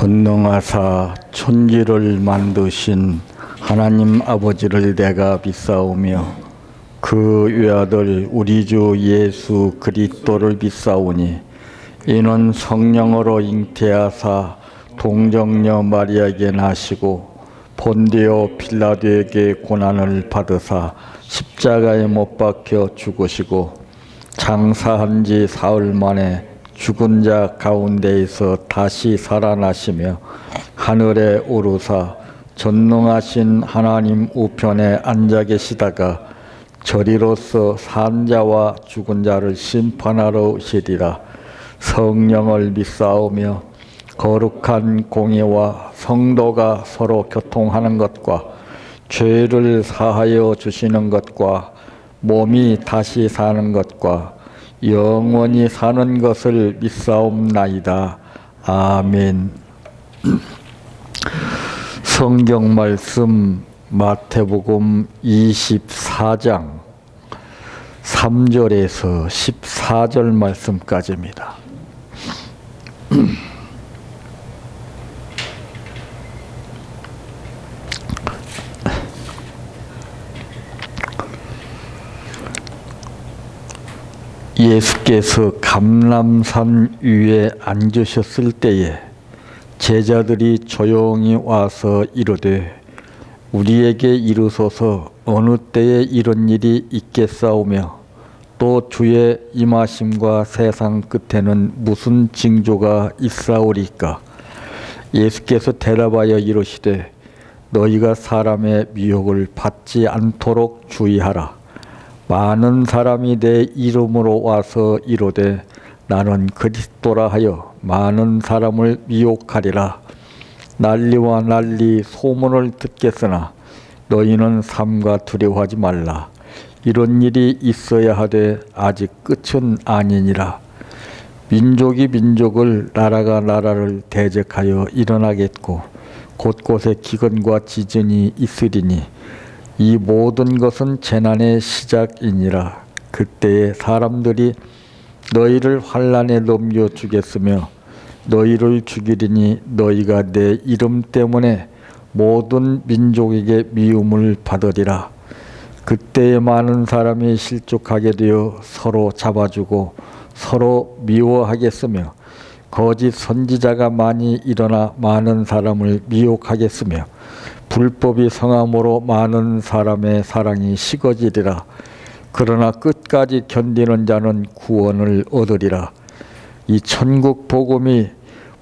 전능하사 천지를 만드신 하나님 아버지를 내가 믿사오며 그 외아들 우리 주 예수 그리스도를 믿사오니 이는 성령으로 잉태하사 동정녀 마리아에게 나시고 본디오 빌라도에게 고난을 받으사 십자가에 못 박혀 죽으시고 장사한 지 사흘 만에 죽은 자 가운데에서 다시 살아나시며 하늘에 오르사 전능하신 하나님 우편에 앉아 계시다가 저리로서 산 자와 죽은 자를 심판하러 오시리라. 성령을 믿사오며 거룩한 공의와 성도가 서로 교통하는 것과 죄를 사하여 주시는 것과 몸이 다시 사는 것과 영원히 사는 것을 믿사옵나이다. 아멘. 성경 말씀 마태복음 24장 3절에서 14절 말씀까지입니다. 예수께서 감람산 위에 앉으셨을 때에 제자들이 조용히 와서 이르되 우리에게 이르소서 어느 때에 이런 일이 있겠사오며 또 주의 임하심과 세상 끝에는 무슨 징조가 있사오리까? 예수께서 대답하여 이르시되 너희가 사람의 미혹을 받지 않도록 주의하라. 많은 사람이 내 이름으로 와서 이르되 나는 그리스도라 하여 많은 사람을 미혹하리라. 난리와 난리 소문을 듣겠으나 너희는 삼가 두려워하지 말라. 이런 일이 있어야 하되 아직 끝은 아니니라. 민족이 민족을 나라가 나라를 대적하여 일어나겠고 곳곳에 기근과 지진이 있으리니 이 모든 것은 재난의 시작이니라. 그때에 사람들이 너희를 환난에 넘겨주겠으며 너희를 죽이리니 너희가 내 이름 때문에 모든 민족에게 미움을 받으리라. 그때에 많은 사람이 실족하게 되어 서로 잡아주고 서로 미워하겠으며 거짓 선지자가 많이 일어나 많은 사람을 미혹하겠으며 불법이 성함으로 많은 사람의 사랑이 식어지리라. 그러나 끝까지 견디는 자는 구원을 얻으리라. 이 천국 복음이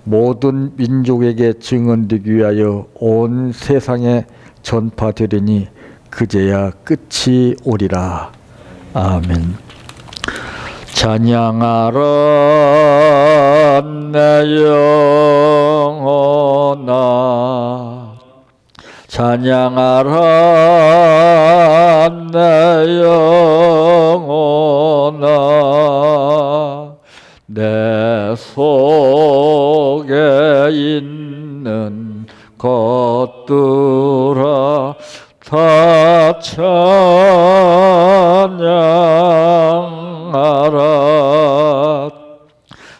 모든 민족에게 증언되기 위하여 온 세상에 전파되리니 그제야 끝이 오리라. 아멘. 찬양하라 내 영혼아 찬양하라 내 영혼아 내 속에 있는 것들아 다 찬양하라.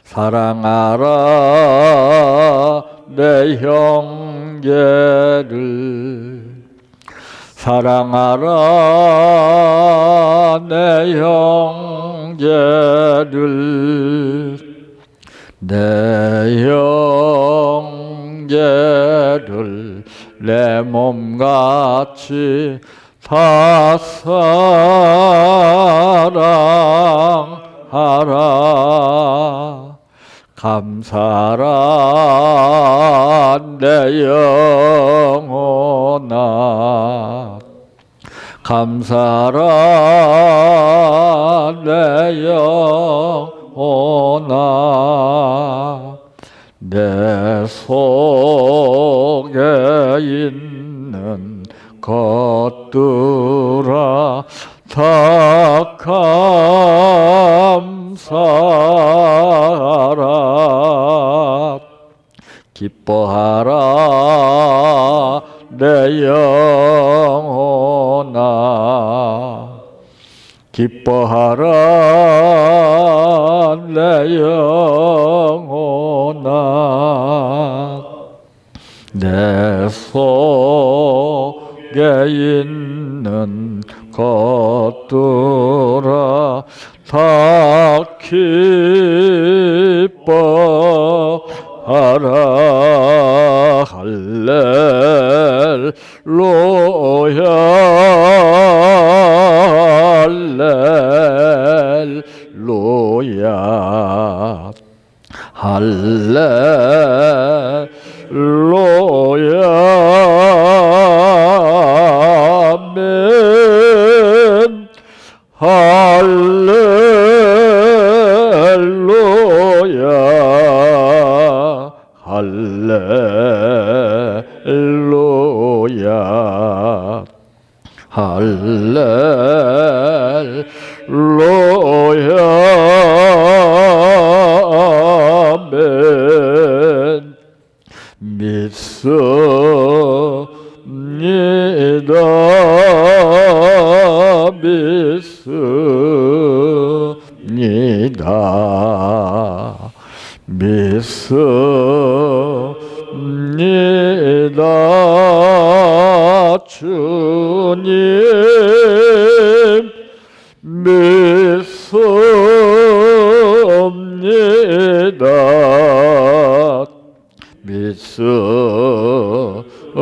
사랑하라 내 형제를 사랑하라 내 형제를 내 형제를 내 몸같이 다 사랑하라. 감사라 내 영혼아 감사라 내 영혼아 내 속에 있는 것들아 다 감사하라. 기뻐하라 내 영혼아 기뻐하라 내 영혼아 내 속에 있는 것들아 다 기뻐하라 할렐루야 할렐루야 할렐루야 아멘 할렐루야 할렐루야 할렐루야 아멘 믿습니다 믿습니다 믿습니다 주님 믿습니다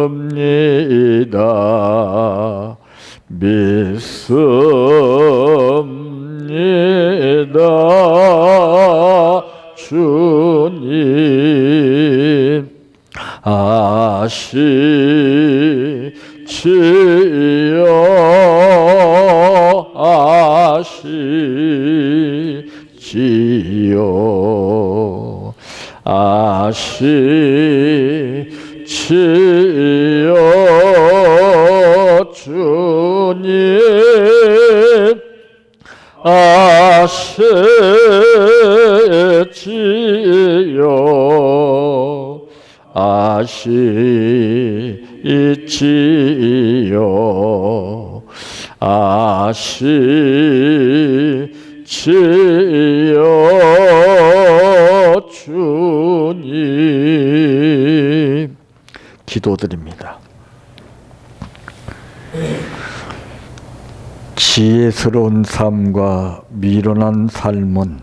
믿습니다 믿습니다 주님 아시지요 아시지요 아시지요 주님 아시지요 아시지요 아시지요 주님 기도드립니다. 지혜스러운 삶과 미련한 삶은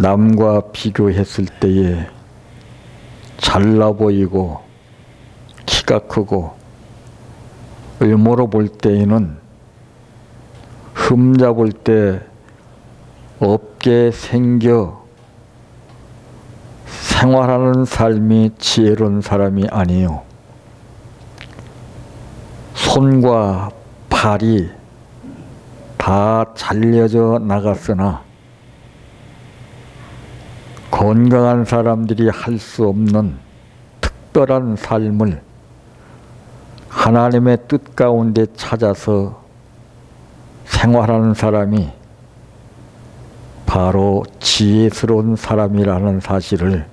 남과 비교했을 때에 잘나 보이고 키가 크고 외모로 볼 때에는 흠잡을 때 없게 생겨 생활하는 삶이 지혜로운 사람이 아니에요. 손과 발이 다 잘려져 나갔으나 건강한 사람들이 할 수 없는 특별한 삶을 하나님의 뜻 가운데 찾아서 생활하는 사람이 바로 지혜스러운 사람이라는 사실을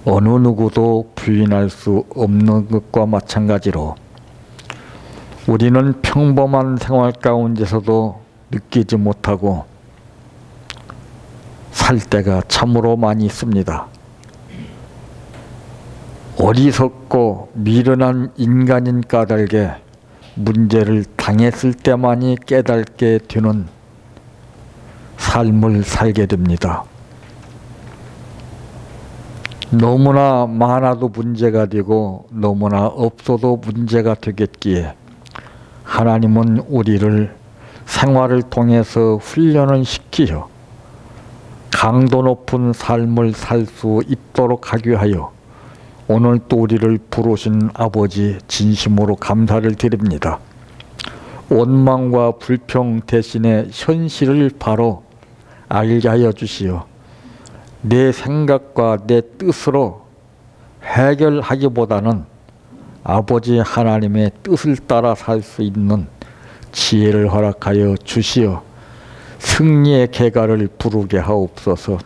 어느 누구도 부인할 수 없는 것과 마찬가지로 우리는 평범한 생활 가운데서도 느끼지 못하고 살 때가 참으로 많이 있습니다. 어리석고 미련한 인간인 까닭에 문제를 당했을 때만이 깨닫게 되는 삶을 살게 됩니다. 너무나 많아도 문제가 되고 너무나 없어도 문제가 되겠기에 하나님은 우리를 생활을 통해서 훈련을 시키어 강도 높은 삶을 살 수 있도록 하기 하여 오늘 또 우리를 부르신 아버지 진심으로 감사를 드립니다. 원망과 불평 대신에 현실을 바로 알게 하여 주시어 내 생각과 내 뜻으로 해결하기보다는 아버지 하나님의 뜻을 따라 살 수 있는 지혜를 허락하여 주시어 승리의 계가를 부르게 하옵소서.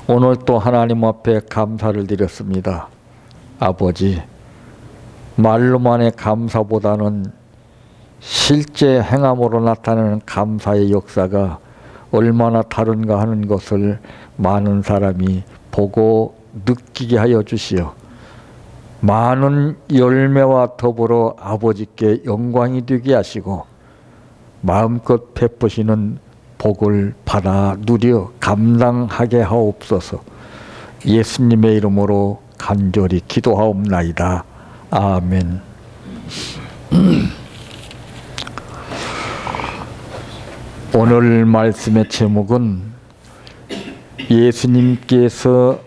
오늘 또 하나님 앞에 감사를 드렸습니다. 아버지, 말로만의 감사보다는 실제 행함으로 나타나는 감사의 역사가 얼마나 다른가 하는 것을 많은 사람이 보고 느끼게 하여 주시어 많은 열매와 더불어 아버지께 영광이 되게 하시고 마음껏 베푸시는 복을 받아 누려 감당하게 하옵소서. 예수님의 이름으로 간절히 기도하옵나이다. 아멘. 오늘 말씀의 제목은 예수님께서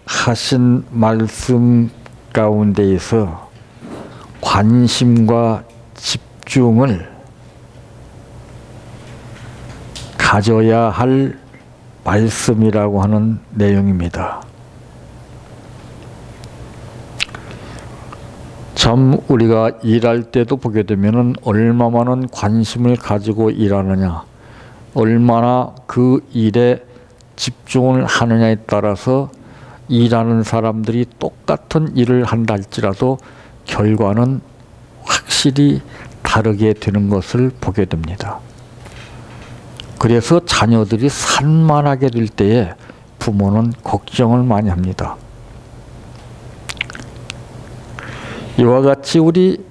하신 말씀 가운데에서 관심과 집중을 가져야 할 말씀이라고 하는 내용입니다. 참 우리가 일할 때도 보게 되면은 얼마 많은 관심을 가지고 일하느냐, 얼마나 그 일에 집중을 하느냐에 따라서 일하는 사람들이 똑같은 일을 한다 할지라도 결과는 확실히 다르게 되는 것을 보게 됩니다. 그래서 자녀들이 산만하게 될 때에 부모는 걱정을 많이 합니다. 이와 같이 우리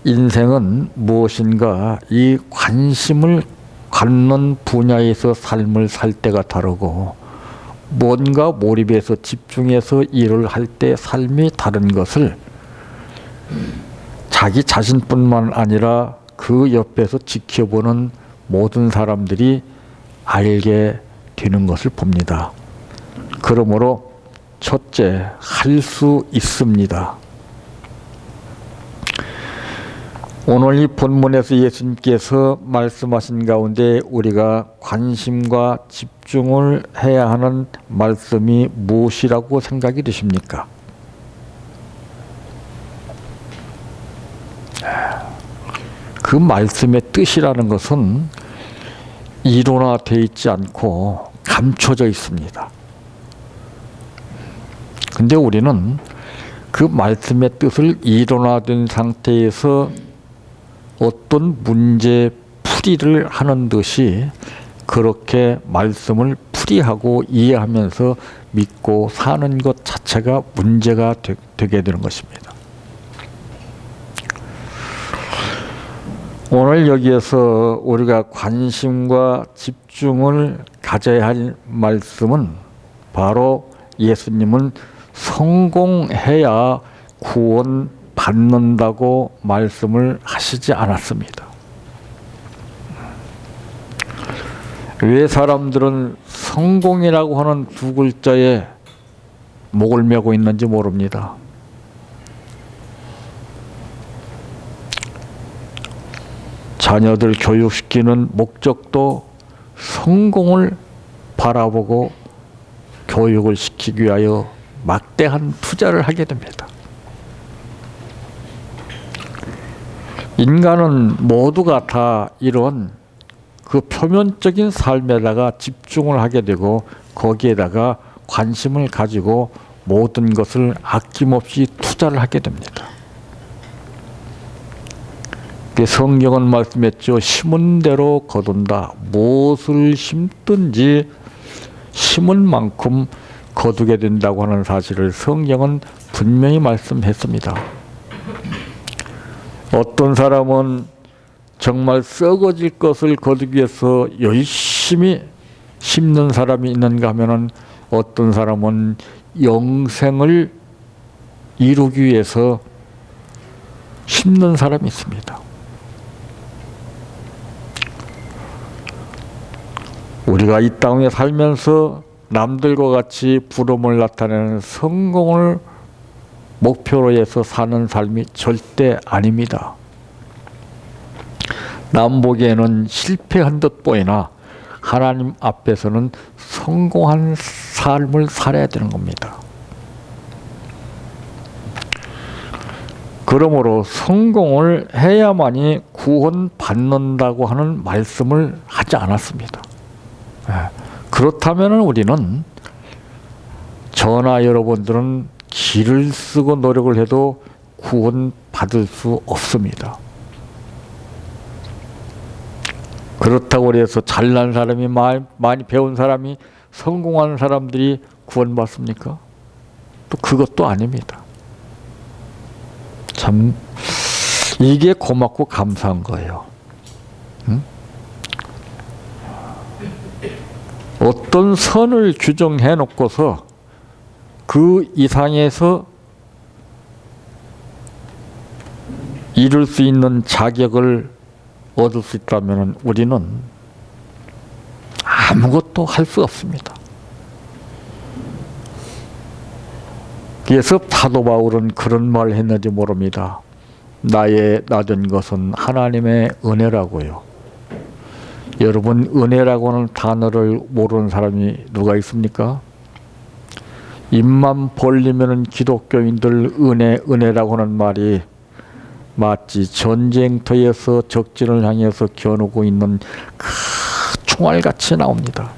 인생은 무엇인가 이 관심을 갖는 분야에서 삶을 살 때가 다르고 뭔가 몰입해서 집중해서 일을 할 때 삶이 다른 것을 자기 자신뿐만 아니라 그 옆에서 지켜보는 모든 사람들이 알게 되는 것을 봅니다. 그러므로 첫째, 할 수 있습니다. 오늘 이 본문에서 예수님께서 말씀하신 가운데 우리가 관심과 집중을 해야 하는 말씀이 무엇이라고 생각이 되십니까? 그 말씀의 뜻이라는 것은 이론화되어 있지 않고 감춰져 있습니다. 근데 우리는 그 말씀의 뜻을 이론화된 상태에서 어떤 문제 풀이를 하는 듯이 그렇게 말씀을 풀이하고 이해하면서 믿고 사는 것 자체가 문제가 되게 되는 것입니다. 오늘 여기에서 우리가 관심과 집중을 가져야 할 말씀은 바로 예수님은 성공해야 구원 받는다고 말씀을 하시지 않았습니다. 왜 사람들은 성공이라고 하는 두 글자에 목을 메고 있는지 모릅니다. 자녀들 교육시키는 목적도 성공을 바라보고 교육을 시키기 위하여 막대한 투자를 하게 됩니다. 인간은 모두가 다 이런 그 표면적인 삶에다가 집중을 하게 되고 거기에다가 관심을 가지고 모든 것을 아낌없이 투자를 하게 됩니다. 성경은 말씀했죠. 심은 대로 거둔다. 무엇을 심든지 심은 만큼 거두게 된다고 하는 사실을 성경은 분명히 말씀했습니다. 어떤 사람은 정말 썩어질 것을 거두기 위해서 열심히 심는 사람이 있는가 하면은 어떤 사람은 영생을 이루기 위해서 심는 사람이 있습니다. 우리가 이 땅에 살면서 남들과 같이 부름을 나타내는 성공을 목표로 해서 사는 삶이 절대 아닙니다. 남 보기에는 실패한 듯 보이나 하나님 앞에서는 성공한 삶을 살아야 되는 겁니다. 그러므로 성공을 해야만이 구원받는다고 하는 말씀을 하지 않았습니다. 그렇다면 우리는 저나 여러분들은 기를 쓰고 노력을 해도 구원받을 수 없습니다. 그렇다고 해서 잘난 사람이 많이 배운 사람이 성공한 사람들이 구원받습니까? 또 그것도 아닙니다. 참 이게 고맙고 감사한 거예요. 응? 어떤 선을 규정해 놓고서 그 이상에서 이룰 수 있는 자격을 얻을 수 있다면 우리는 아무것도 할 수 없습니다. 그래서 사도 바울은 그런 말을 했는지 모릅니다. 나의 낮은 것은 하나님의 은혜라고요. 여러분, 은혜라고 하는 단어를 모르는 사람이 누가 있습니까? 입만 벌리면 기독교인들 은혜라고 하는 말이 마치 전쟁터에서 적진을 향해서 겨누고 있는 그 총알같이 나옵니다.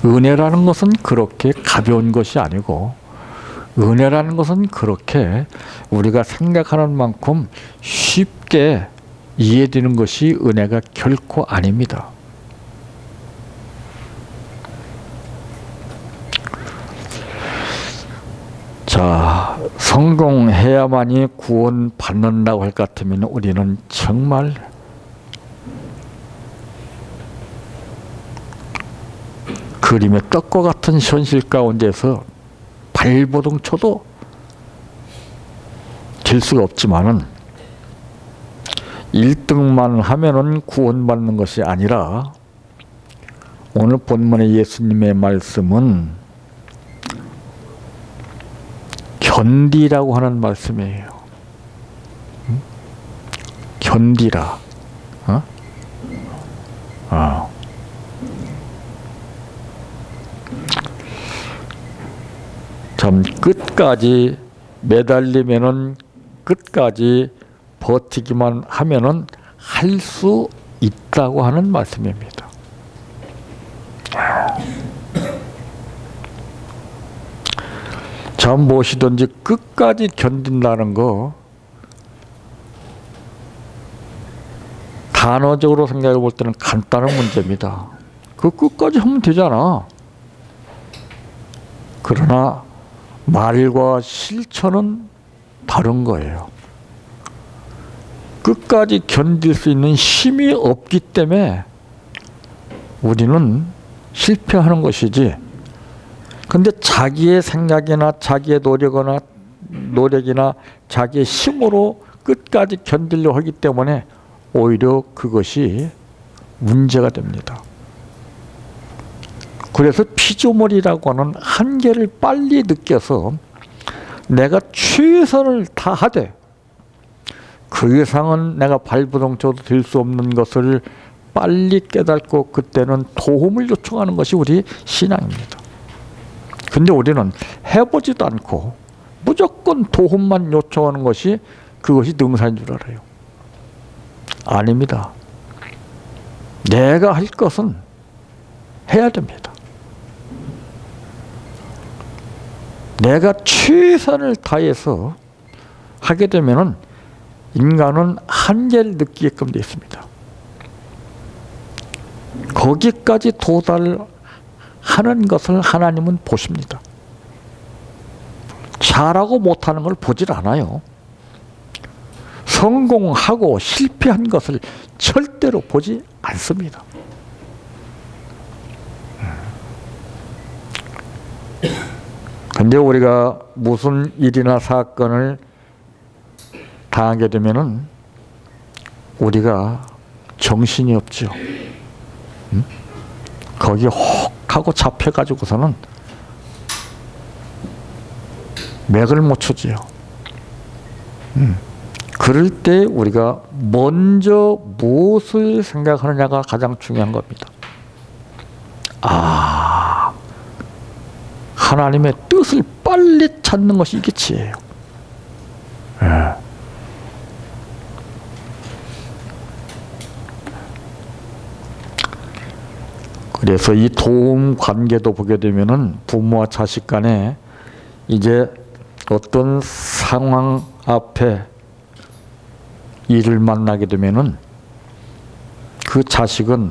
은혜라는 것은 그렇게 가벼운 것이 아니고, 은혜라는 것은 그렇게 우리가 생각하는 만큼 쉽게 이해되는 것이 은혜가 결코 아닙니다. 자, 성공해야만이 구원받는다고 할 것 같으면 우리는 정말 그림의 떡과 같은 현실 가운데서 발버둥 쳐도 될 수가 없지만은 1등만 하면은 구원받는 것이 아니라 오늘 본문의 예수님의 말씀은 견디라고 하는 말씀이에요. 견디라. 참 끝까지 매달리면은 끝까지 버티기만 하면은 할 수 있다고 하는 말씀입니다. 참 무엇이든지 끝까지 견딘다는 거 단어적으로 생각해 볼 때는 간단한 문제입니다. 그 끝까지 하면 되잖아. 그러나 말과 실천은 다른 거예요. 끝까지 견딜 수 있는 힘이 없기 때문에 우리는 실패하는 것이지. 근데 자기의 생각이나 자기의 노력이나 자기의 힘으로 끝까지 견디려고 하기 때문에 오히려 그것이 문제가 됩니다. 그래서 피조물이라고 하는 한계를 빨리 느껴서 내가 최선을 다하되 그 이상은 내가 발버둥 쳐도 될 수 없는 것을 빨리 깨닫고 그때는 도움을 요청하는 것이 우리 신앙입니다. 근데 우리는 해보지도 않고 무조건 도움만 요청하는 것이 그것이 능사인 줄 알아요. 아닙니다. 내가 할 것은 해야 됩니다. 내가 최선을 다해서 하게 되면은 인간은 한계를 느끼게끔 되어 있습니다. 거기까지 도달하는 것을 하나님은 보십니다. 잘하고 못하는 걸 보질 않아요. 성공하고 실패한 것을 절대로 보지 않습니다. 근데 우리가 무슨 일이나 사건을 당하게 되면은 우리가 정신이 없죠. 거기 혹 하고 잡혀가지고서는 맥을 못 추지요. 그럴 때 우리가 먼저 무엇을 생각하느냐가 가장 중요한 겁니다. 하나님의 뜻을 빨리 찾는 것이 이게 지혜예요. 그래서 이 도움 관계도 보게 되면은 부모와 자식 간에 이제 어떤 상황 앞에 일을 만나게 되면은 그 자식은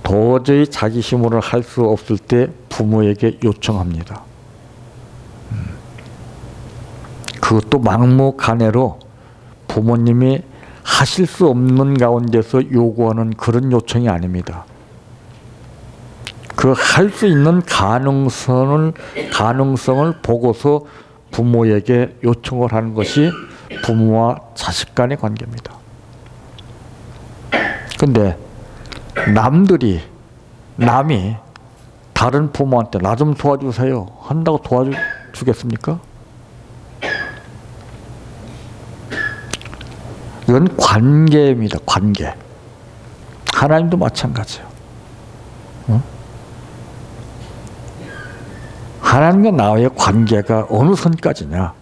도저히 자기 힘으로 할 수 없을 때 부모에게 요청합니다. 그것도 막무가내로 부모님이 하실 수 없는 가운데서 요구하는 그런 요청이 아닙니다. 그 할 수 있는 가능성을 보고서 부모에게 요청을 하는 것이 부모와 자식 간의 관계입니다. 근데 남이 다른 부모한테 나 좀 도와주세요 한다고 도와주겠습니까? 이건 관계입니다. 관계. 하나님도 마찬가지예요. 하나님과 나와의 관계가 어느 선까지냐?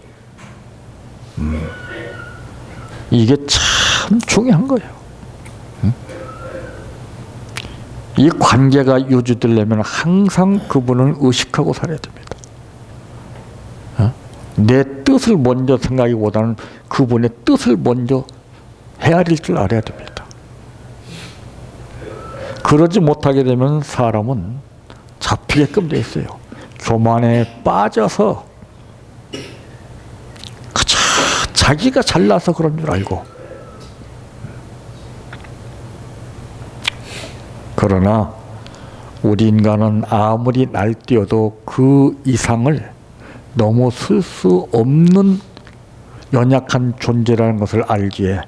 이게 참 중요한 거예요. 이 관계가 유지되려면 항상 그분을 의식하고 살아야 됩니다. 내 뜻을 먼저 생각하기보다는 그분의 뜻을 먼저 헤아릴 줄 알아야 됩니다. 그러지 못하게 되면 사람은 잡히게끔 돼 있어요. 교만에 빠져서 그저 자기가 잘나서 그런 줄 알고, 그러나 우리 인간은 아무리 날뛰어도 그 이상을 넘어설 수 없는 연약한 존재라는 것을 알기에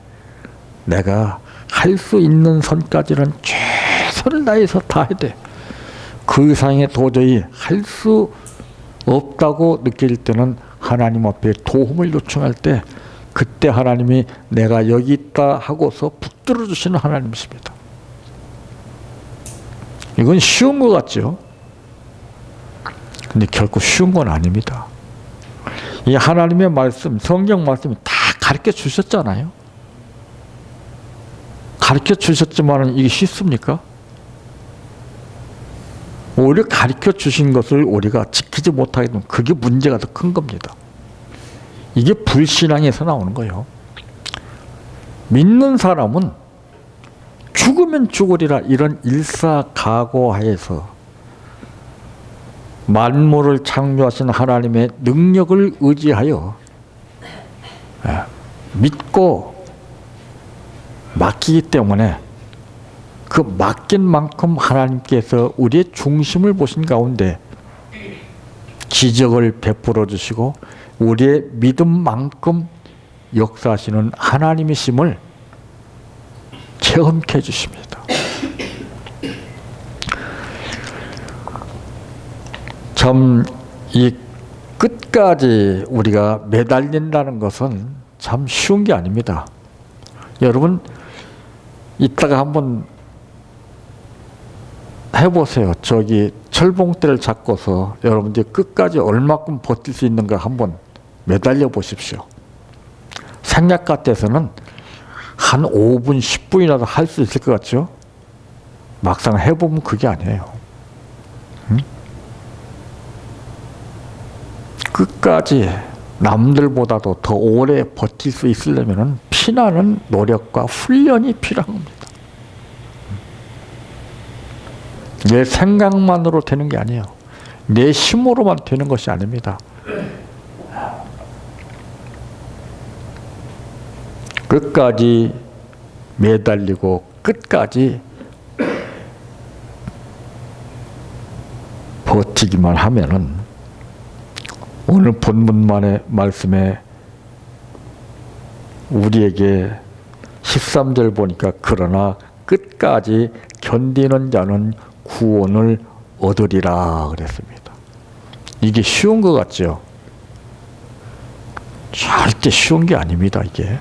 내가 할 수 있는 선까지는 최선을 다해서 다 해야 돼. 그 이상에 도저히 할 수 없다고 느낄 때는 하나님 앞에 도움을 요청할 때, 그때 하나님이 내가 여기 있다 하고서 붙들어 주시는 하나님이십니다. 이건 쉬운 것 같죠? 근데 결코 쉬운 건 아닙니다. 이 하나님의 말씀, 성경 말씀이 다 가르쳐 주셨잖아요. 가르쳐 주셨지만 이게 쉽습니까? 오히려 가르쳐 주신 것을 우리가 지키지 못하게 되면 그게 문제가 더 큰 겁니다. 이게 불신앙에서 나오는 거예요. 믿는 사람은 죽으면 죽으리라 이런 일사각오하에서 만물을 창조하신 하나님의 능력을 의지하여 믿고 맡기기 때문에 그 맡긴 만큼 하나님께서 우리의 중심을 보신 가운데 기적을 베풀어 주시고 우리의 믿음만큼 역사하시는 하나님이심을 체험케 해주십니다. 참 이 끝까지 우리가 매달린다는 것은 참 쉬운 게 아닙니다. 여러분 이따가 한번 해보세요. 저기 철봉대를 잡고서 여러분들이 끝까지 얼마큼 버틸 수 있는가 한번 매달려 보십시오. 생각 같아서는 한 5분, 10분이라도 할 수 있을 것 같죠? 막상 해보면 그게 아니에요. 끝까지 남들보다도 더 오래 버틸 수 있으려면 피나는 노력과 훈련이 필요한 겁니다. 내 생각만으로 되는 게 아니에요. 내 힘으로만 되는 것이 아닙니다. 끝까지 매달리고 끝까지 버티기만 하면은 오늘 본문만의 말씀에 우리에게 13절 보니까 그러나 끝까지 견디는 자는 구원을 얻으리라 그랬습니다. 이게 쉬운 것 같죠? 절대 쉬운 게 아닙니다, 이게.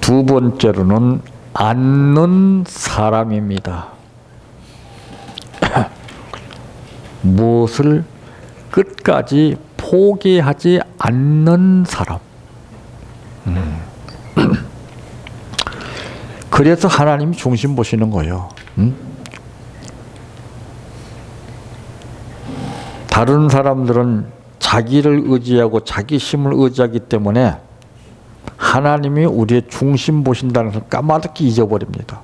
두 번째로는 않는 사람입니다. 무엇을 끝까지 포기하지 않는 사람. 그래서 하나님이 중심 보시는 거예요. 다른 사람들은 자기를 의지하고 자기 힘을 의지하기 때문에 하나님이 우리의 중심 보신다는 것을 까마득히 잊어버립니다.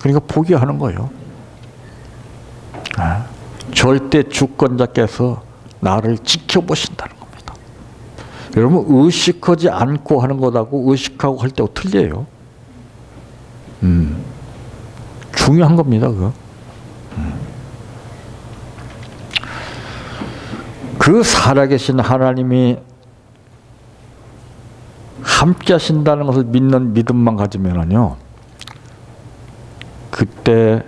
그러니까 포기하는 거예요. 절대 주권자께서 나를 지켜보신다는 겁니다. 여러분, 의식하지 않고 하는 것하고 의식하고 할 때하고 틀려요. 중요한 겁니다, 그거. 그 살아계신 하나님이 함께 하신다는 것을 믿는 믿음만 가지면은요, 그때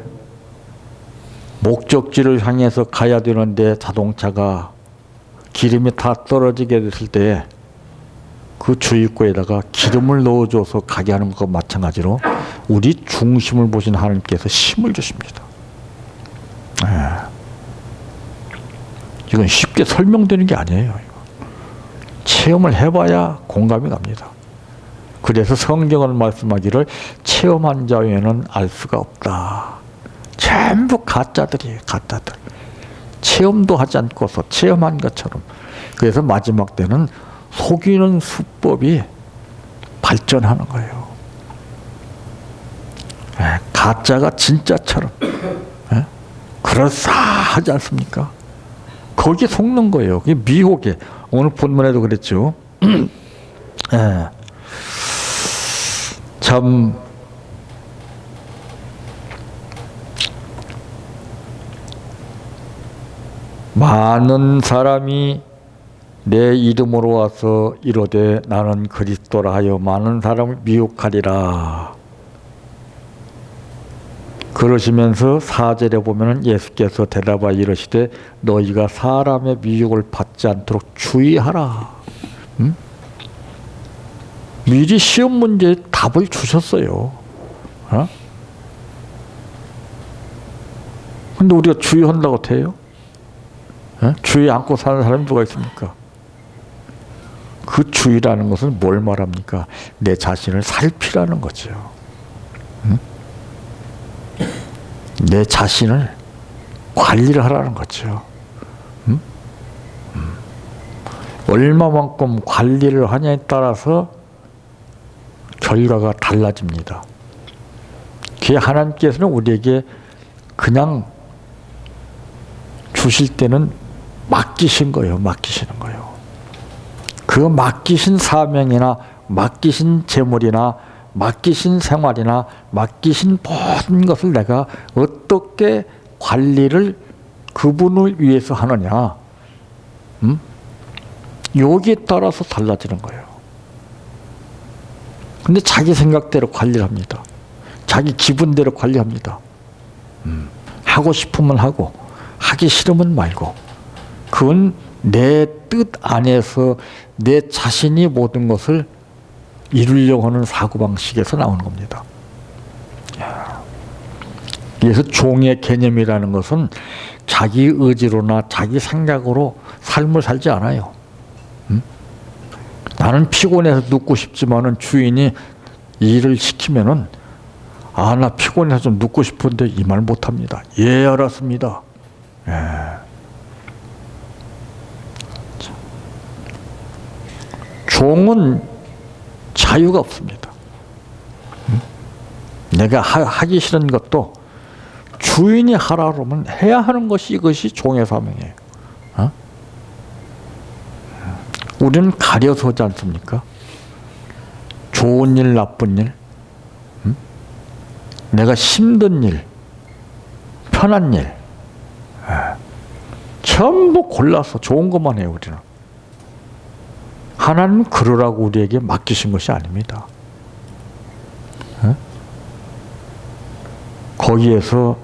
목적지를 향해서 가야 되는데 자동차가 기름이 다 떨어지게 됐을 때 그 주유구에다가 기름을 넣어줘서 가게 하는 것과 마찬가지로 우리 중심을 보신 하나님께서 힘을 주십니다. 이건 쉽게 설명되는 게 아니에요. 체험을 해봐야 공감이 갑니다. 그래서 성경은 말씀하기를 체험한 자 외에는 알 수가 없다. 전부 가짜들이에요. 가짜들. 체험도 하지 않고서 체험한 것처럼. 그래서 마지막 때는 속이는 수법이 발전하는 거예요. 가짜가 진짜처럼 그럴싸하지 않습니까? 거기에 속는 거예요. 그게 미혹에. 오늘 본문에도 그랬죠. 참 많은 사람이 내 이름으로 와서 이르되 나는 그리스도라 하여 많은 사람을 미혹하리라. 그러시면서 4절에 보면 예수께서 대답하여 이르시되 너희가 사람의 미혹을 받지 않도록 주의하라. 미리 시험 문제에 답을 주셨어요. 근데 우리가 주의한다고 해요? 주의 않고 사는 사람이 누가 있습니까? 그 주의라는 것은 뭘 말합니까? 내 자신을 살피라는 거죠. 내 자신을 관리를 하라는 거죠. 얼마만큼 관리를 하냐에 따라서 결과가 달라집니다. 그게 하나님께서는 우리에게 그냥 주실 때는 맡기신 거예요. 맡기시는 거예요. 그 맡기신 사명이나 맡기신 재물이나 맡기신 생활이나 맡기신 모든 것을 내가 어떻게 관리를 그분을 위해서 하느냐, 여기에 따라서 달라지는 거예요. 근데 자기 생각대로 관리를 합니다. 자기 기분대로 관리합니다. 하고 싶으면 하고 하기 싫으면 말고. 그건 내 뜻 안에서 내 자신이 모든 것을 이루려고 하는 사고방식에서 나오는 겁니다. 그래서 종의 개념이라는 것은 자기 의지로나 자기 생각으로 삶을 살지 않아요. 나는 피곤해서 눕고 싶지만은 주인이 일을 시키면은 나 피곤해서 좀 눕고 싶은데 이 말 못합니다. 예, 알았습니다. 종은 자유가 없습니다. 내가 하기 싫은 것도 주인이 하라 그러면 해야 하는 것이 이것이 종의 사명이에요. 우리는 가려서 하지 않습니까? 좋은 일, 나쁜 일, 내가 힘든 일, 편한 일, 전부 골라서 좋은 것만 해요, 우리는. 하나님은 그러라고 우리에게 맡기신 것이 아닙니다. 거기에서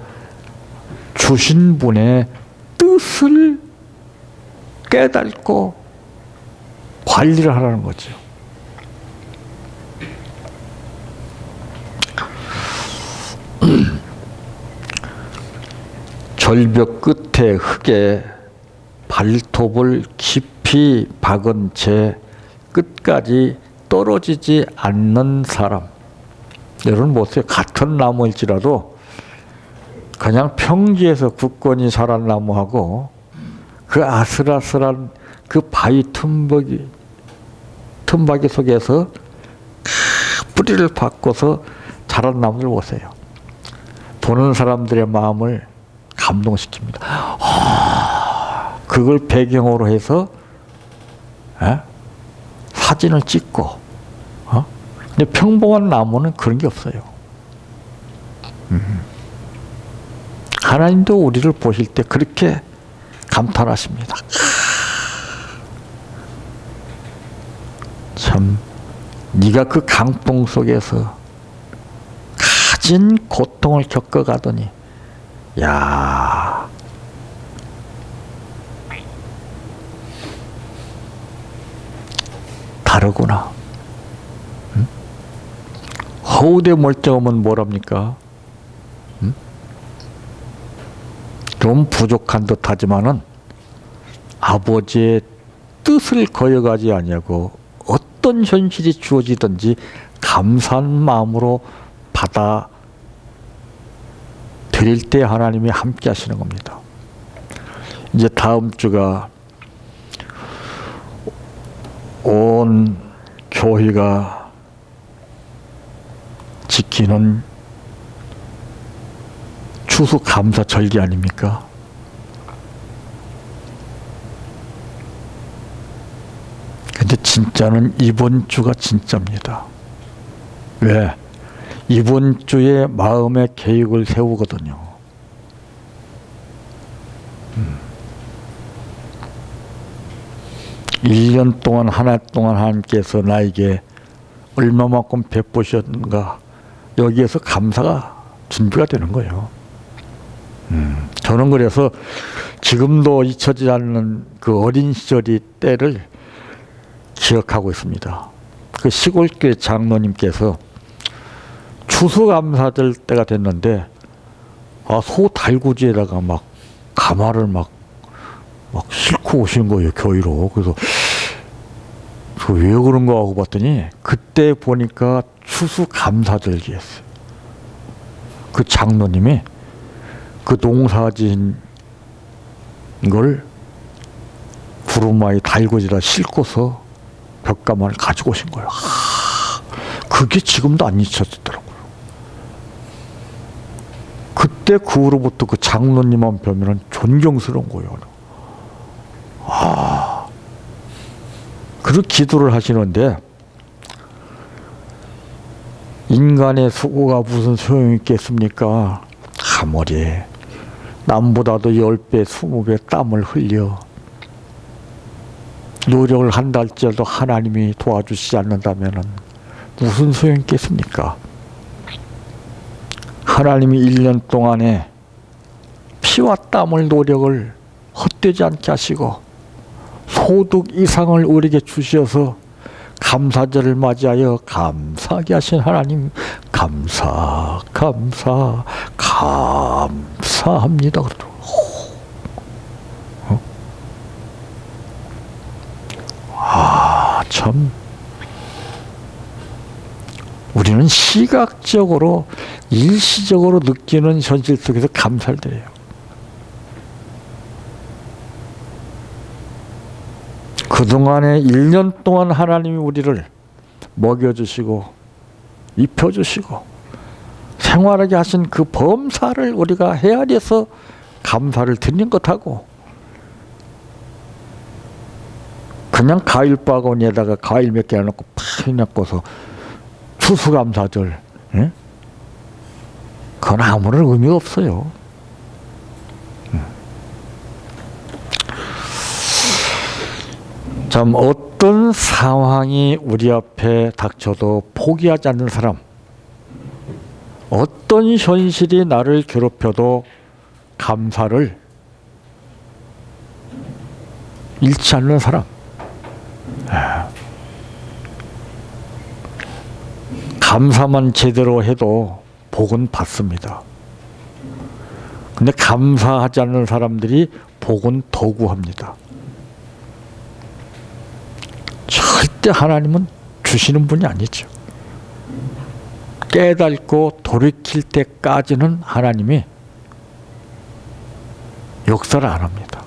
주신 분의 뜻을 깨닫고 관리를 하라는 거죠. 절벽 끝에 흙에 발톱을 깊이 박은 채 끝까지 떨어지지 않는 사람. 여러분 보세요. 같은 나무일지라도 그냥 평지에서 굳건히 자란 나무하고 그 아슬아슬한 그 바위 틈바귀 속에서 뿌리를 박고서 자란 나무를 보세요. 보는 사람들의 마음을 감동시킵니다. 그걸 배경으로 해서 사진을 찍고, 근데 평범한 나무는 그런 게 없어요. 하나님도 우리를 보실 때 그렇게 감탄하십니다. 참, 네가 그 강풍 속에서 가진 고통을 겪어가더니, 야, 다르구나. 허우대 멀쩡하면 뭐랍니까? 좀 부족한 듯 하지만은 아버지의 뜻을 거역하지 아니하고 어떤 현실이 주어지든지 감사한 마음으로 받아 드릴 때 하나님이 함께 하시는 겁니다. 이제 다음 주가 온 교회가 지키는 추수감사절기 아닙니까? 근데 진짜는 이번 주가 진짜입니다. 왜? 이번 주에 마음의 계획을 세우거든요. 1년 동안 한 해 동안 하나님께서 나에게 얼마만큼 베푸셨는가, 여기에서 감사가 준비가 되는 거예요. 저는 그래서 지금도 잊혀지지 않는 그 어린 시절의 때를 기억하고 있습니다. 그 시골교회 장로님께서 추수감사절 때가 됐는데, 소 달구지에다가 막 가마를 막 싣고 오신 거예요, 교회로. 그래서 왜 그런가 하고 봤더니 그때 보니까 추수감사절기였어요. 그 장로님이 그 농사진 걸 구루마에 달구지에다 싣고서 벽가마를 가지고 오신 거예요. 그게 지금도 안 잊혀지더라고요. 그때 그 후로부터 그 장로님만 뵈면 존경스러운 거예요. 그렇게 기도를 하시는데, 인간의 수고가 무슨 소용이 있겠습니까? 아무리 남보다도 10배, 20배 땀을 흘려 노력을 한다 할지라도 하나님이 도와주시지 않는다면 무슨 소용이 있겠습니까? 하나님이 1년 동안에 피와 땀을 노력을 헛되지 않게 하시고 소득 이상을 우리에게 주셔서 감사절을 맞이하여 감사하게 하신 하나님, 감사합니다. 참, 우리는 시각적으로, 일시적으로 느끼는 현실 속에서 감사를 드려요. 그동안에 1년 동안 하나님이 우리를 먹여주시고 입혀주시고 생활하게 하신 그 범사를 우리가 헤아려서 감사를 드리는 것하고, 그냥 과일 바구니에다가 과일 몇 개 넣고 팍 넣고서 추수감사절, 그건 아무런 의미가 없어요. 참, 어떤 상황이 우리 앞에 닥쳐도 포기하지 않는 사람, 어떤 현실이 나를 괴롭혀도 감사를 잃지 않는 사람, 감사만 제대로 해도 복은 받습니다. 근데 감사하지 않는 사람들이 복은 도구합니다. 절대 하나님은 주시는 분이 아니죠. 깨닫고 돌이킬 때까지는 하나님이 역사를 안 합니다.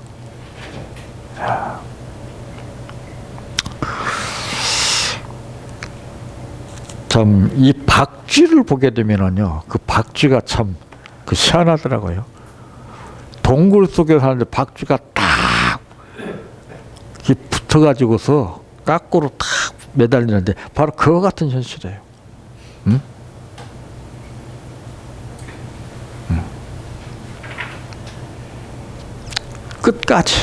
참, 이 박쥐를 보게 되면은요, 그 박쥐가 참 그 희한하더라고요. 동굴 속에 사는데 박쥐가 딱 붙어가지고서 까꾸로 딱 매달리는데 바로 그와 같은 현실이에요. 응? 끝까지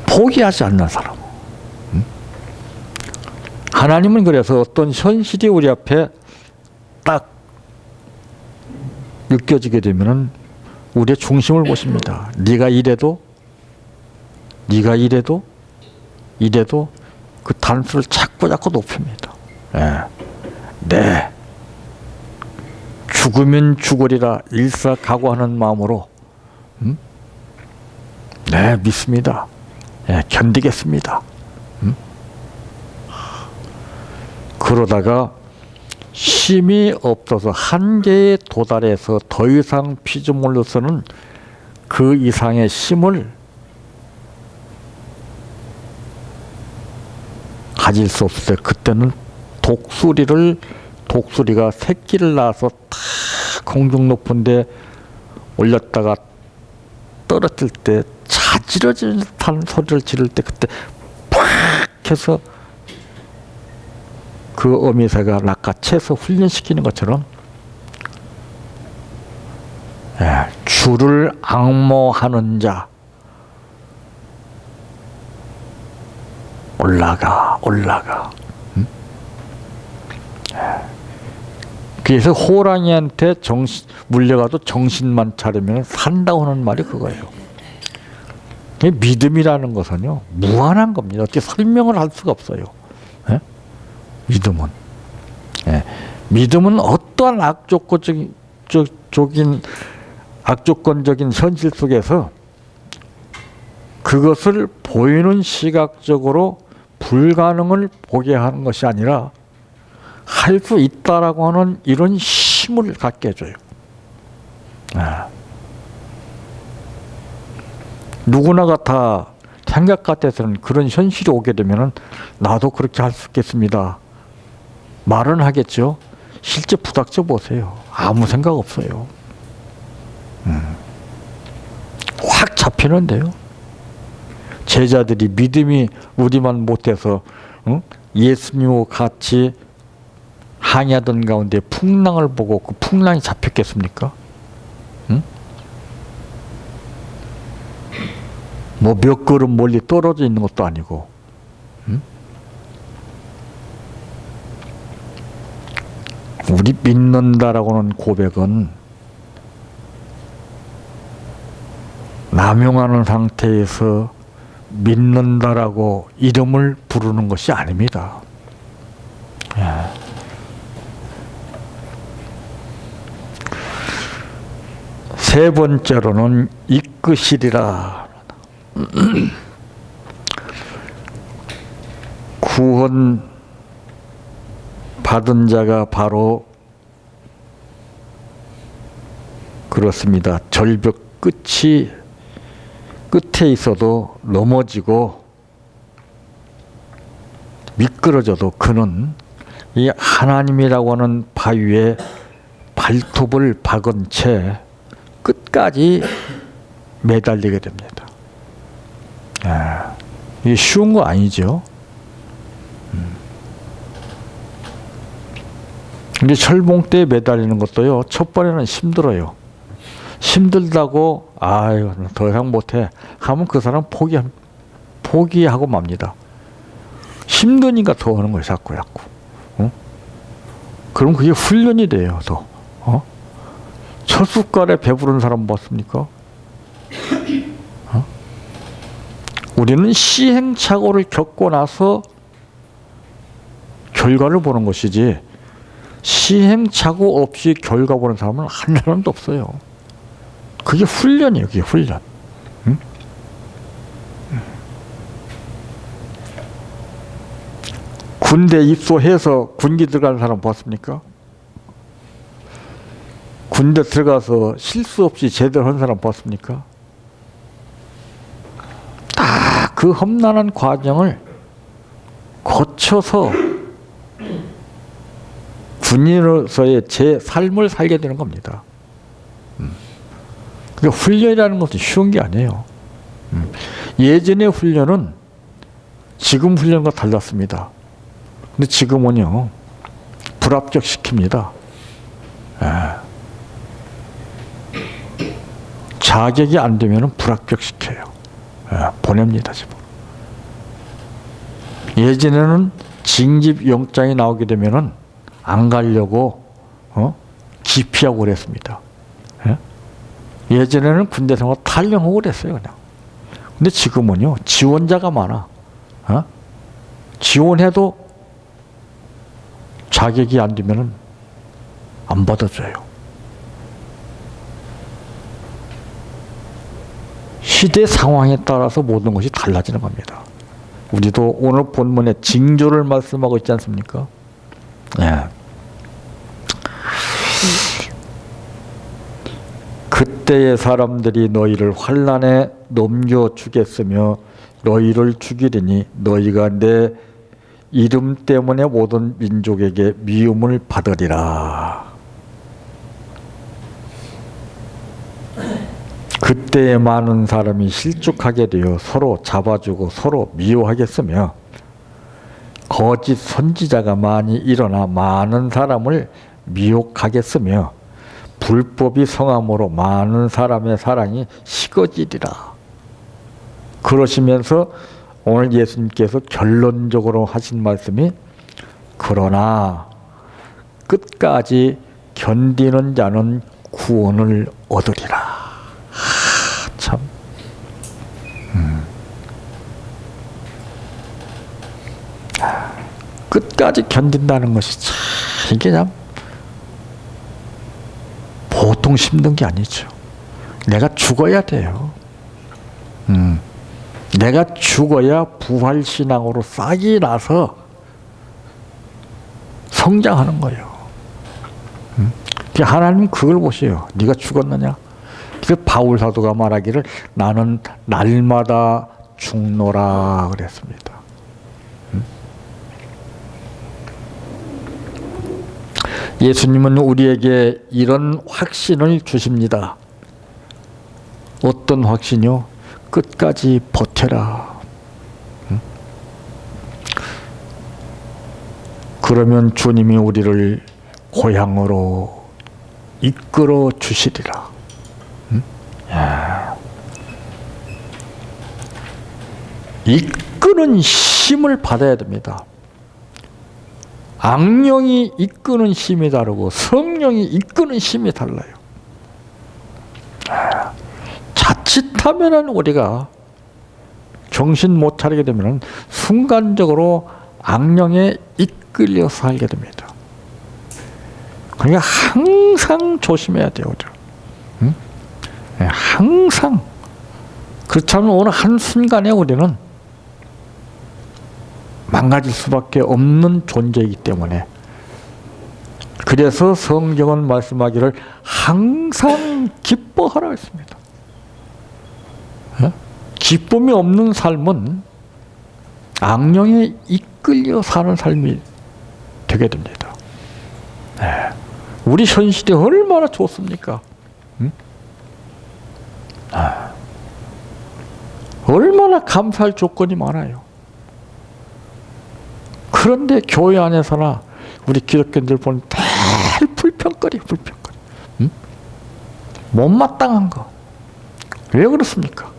포기하지 않는 사람. 하나님은 그래서 어떤 현실이 우리 앞에 딱 느껴지게 되면은 우리의 중심을 보십니다. 네가 이래도 그 단수를 자꾸 높입니다. 네. 죽으면 죽으리라 일사각오하는 마음으로 네, 믿습니다. 견디겠습니다. 그러다가 힘이 없어서 한계에 도달해서 더 이상 피조물로서는 그 이상의 힘을 가질 수 없을 때 그때는 독수리가 새끼를 낳아서 탁 공중 높은데 올렸다가 떨어질 때 자지러지는 듯한 소리를 지를 때 그때 팍 해서 그 어미새가 낚아채서 훈련시키는 것처럼 주를 앙모하는 자 올라가. 그래서 호랑이한테 물려가도 정신만 차리면 산다고 하는 말이 그거예요. 믿음이라는 것은요 무한한 겁니다. 어떻게 설명을 할 수가 없어요. 믿음은 어떠한 악조건적인 현실 속에서 그것을 보이는 시각적으로 불가능을 보게 하는 것이 아니라 할 수 있다라고 하는 이런 힘을 갖게 해줘요. 누구나가 다 생각 같아서는 그런 현실이 오게 되면은 나도 그렇게 할 수 있겠습니다. 말은 하겠죠. 실제 부닥쳐 보세요. 아무 생각 없어요. 확 잡히는데요. 제자들이 믿음이 우리만 못해서 예수님과 같이 항해하던 가운데 풍랑을 보고 그 풍랑이 잡혔겠습니까? 뭐 몇 걸음 멀리 떨어져 있는 것도 아니고. 우리 믿는다라고는 고백은 남용하는 상태에서 믿는다라고 이름을 부르는 것이 아닙니다. 세 번째로는 이끄시리라. 구원 받은 자가 바로 그렇습니다. 절벽 끝에 있어도 넘어지고 미끄러져도 그는 이 하나님이라고 하는 바위에 발톱을 박은 채 끝까지 매달리게 됩니다. 이게 쉬운 거 아니죠. 근데 철봉대에 매달리는 것도요, 첫 번에는 힘들어요. 힘들다고, 아유, 더 이상 못해 하면 그 사람 포기하고 맙니다. 힘드니까 더 하는 거예요, 자꾸. 그럼 그게 훈련이 돼요, 더. 첫 숟갈에 배부른 사람 봤습니까? 우리는 시행착오를 겪고 나서 결과를 보는 것이지, 시행착오 없이 결과 보는 사람은 한 사람도 없어요. 그게 훈련이에요, 그게 훈련. 군대 입소해서 군기 들어가는 사람 봤습니까? 군대 들어가서 실수 없이 제대로 한 사람 봤습니까? 딱 그 험난한 과정을 거쳐서 군인으로서의 제 삶을 살게 되는 겁니다. 그러니까 훈련이라는 것은 쉬운 게 아니에요. 예전의 훈련은 지금 훈련과 달랐습니다. 근데 지금은요, 불합격시킵니다. 자격이 안 되면 불합격시켜요. 보냅니다, 집으로. 예전에는 징집 영장이 나오게 되면은 안 가려고 기피하고 그랬습니다. 예전에는 군대 생활 탈영하고 그랬어요, 그냥. 근데 지금은요, 지원자가 많아. 지원해도 자격이 안 되면은 안 받아줘요. 시대 상황에 따라서 모든 것이 달라지는 겁니다. 우리도 오늘 본문에 징조를 말씀하고 있지 않습니까? 네. 그때의 사람들이 너희를 환난에 넘겨주겠으며 너희를 죽이리니 너희가 내 이름 때문에 모든 민족에게 미움을 받으리라. 그때에 많은 사람이 실족하게 되어 서로 잡아주고 서로 미워하겠으며 거짓 선지자가 많이 일어나 많은 사람을 미혹하겠으며 불법이 성함으로 많은 사람의 사랑이 식어지리라. 그러시면서 오늘 예수님께서 결론적으로 하신 말씀이 그러나 끝까지 견디는 자는 구원을 얻으리라. 참. 끝까지 견딘다는 것이 참 이게 참 보통 힘든 게 아니죠. 내가 죽어야 돼요. 내가 죽어야 부활신앙으로 싹이 나서 성장하는 거예요. 하나님은 그걸 보세요. 네가 죽었느냐? 그래서 바울 사도가 말하기를 나는 날마다 죽노라 그랬습니다. 예수님은 우리에게 이런 확신을 주십니다. 어떤 확신이요? 끝까지 버텨라. 그러면 주님이 우리를 고향으로 이끌어 주시리라. 이끄는 힘을 받아야 됩니다. 악령이 이끄는 힘이 다르고 성령이 이끄는 힘이 달라요. 자칫하면은 우리가 정신 못 차리게 되면은 순간적으로 악령에 이끌려 살게 됩니다. 그러니까 항상 조심해야 돼요. 응? 항상. 그렇지 않으면 어느 한순간에 우리는 망가질 수밖에 없는 존재이기 때문에 그래서 성경은 말씀하기를 항상 기뻐하라 했습니다. 기쁨이 없는 삶은 악령에 이끌려 사는 삶이 되게 됩니다. 우리 현 시대 얼마나 좋습니까? 얼마나 감사할 조건이 많아요. 그런데 교회 안에서나 우리 기독교인들 보면 다 불평거리. 못마땅한 거. 왜 그렇습니까?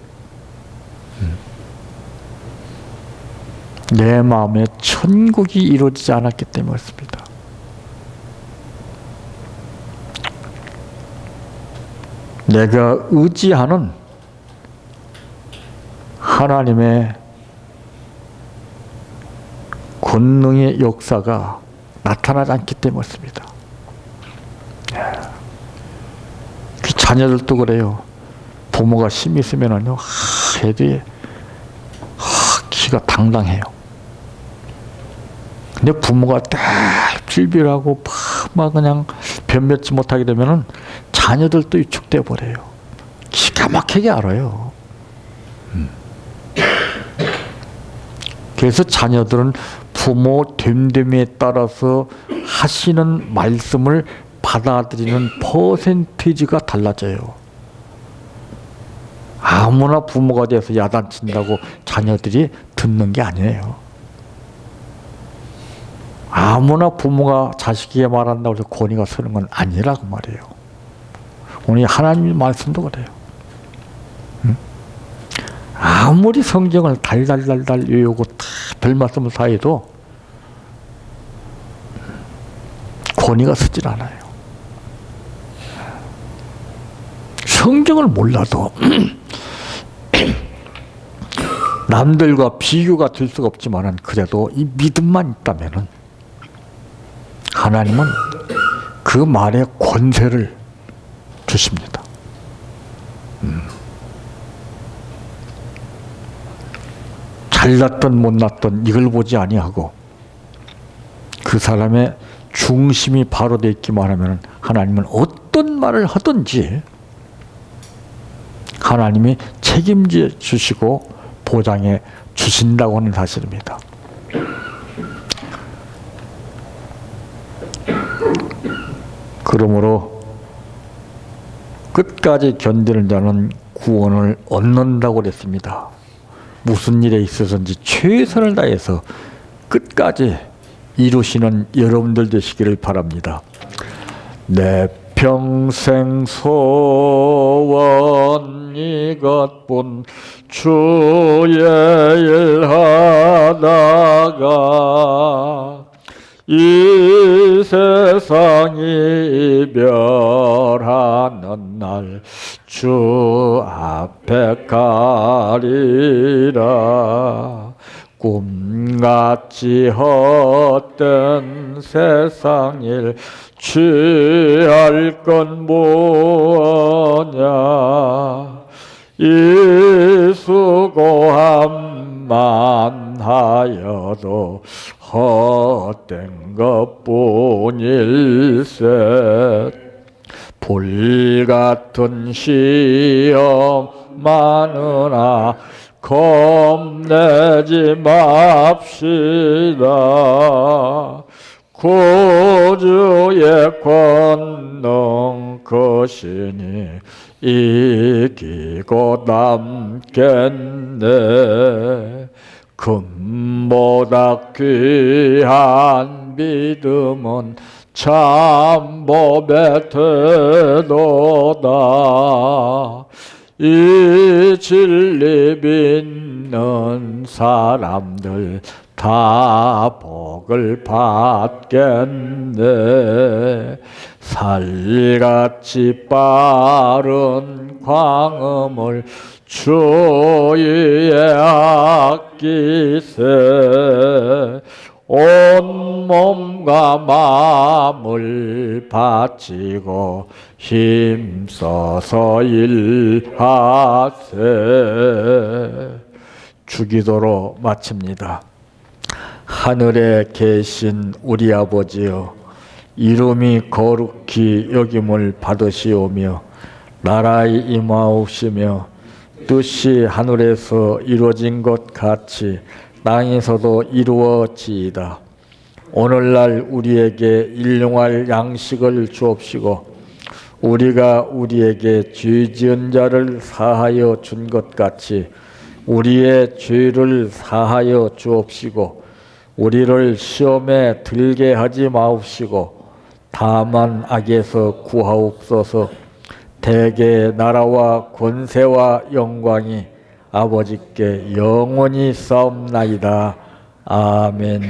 내 마음에 천국이 이루어지지 않았기 때문에 그렇습니다. 내가 의지하는 하나님의 권능의 역사가 나타나지 않기 때문에 그렇습니다. 자녀들도 그래요. 부모가 힘이 있으면은요, 애들이 기가 당당해요. 근데 부모가 딱 빌빌하고 막 그냥 변변치 못하게 되면은 자녀들도 위축돼 버려요. 기가 막히게 알아요. 그래서 자녀들은 부모 됨됨이에 따라서 하시는 말씀을 받아들이는 퍼센티지가 달라져요. 아무나 부모가 돼서 야단친다고 자녀들이 듣는 게 아니에요. 아무나 부모가 자식에게 말한다고 해서 권위가 서는 건 아니라고 말이에요. 오늘 하나님 말씀도 그래요. 응? 아무리 성경을 달달달달 외우고 다 별 말씀을 다 해도 권위가 서질 않아요. 성경을 몰라도 남들과 비교가 될 수가 없지만은 그래도 이 믿음만 있다면은 하나님은 그 말에 권세를 주십니다. 잘났던 못났던 이걸 보지 아니하고 그 사람의 중심이 바로 되어 있기만 하면 하나님은 어떤 말을 하든지 하나님이 책임져 주시고 보장해 주신다고 하는 사실입니다. 그러므로 끝까지 견디는 자는 구원을 얻는다고 그랬습니다. 무슨 일에 있어서든지 최선을 다해서 끝까지 이루시는 여러분들 되시기를 바랍니다. 내 평생 소원 이것뿐 주의 일 하다가 이 세상 이별하는 날 주 앞에 가리라. 꿈같이 헛된 세상 일 취할 건 뭐냐. 이 수고함만 하여도 헛된 것뿐일세. 불같은 시험 많으나 겁내지 맙시다. 구주의 권능 크시니 이기고 남겠네. 금보다 귀한 믿음은 참법에 되도다. 이 진리 믿는 사람들 다 복을 받겠네. 살같이 빠른 광음을 주위에 아끼세. 온 몸과 마음을 바치고 힘써서 일하세. 주기도로 마칩니다. 하늘에 계신 우리 아버지여, 이름이 거룩히 여김을 받으시오며 나라의 임하옵시며 뜻이 하늘에서 이루어진 것 같이 땅에서도 이루어지이다. 오늘날 우리에게 일용할 양식을 주옵시고 우리가 우리에게 죄 지은 자를 사하여 준 것 같이 우리의 죄를 사하여 주옵시고 우리를 시험에 들게 하지 마옵시고 다만 악에서 구하옵소서. 대개 나라와 권세와 영광이 아버지께 영원히 싸움나이다. 아멘.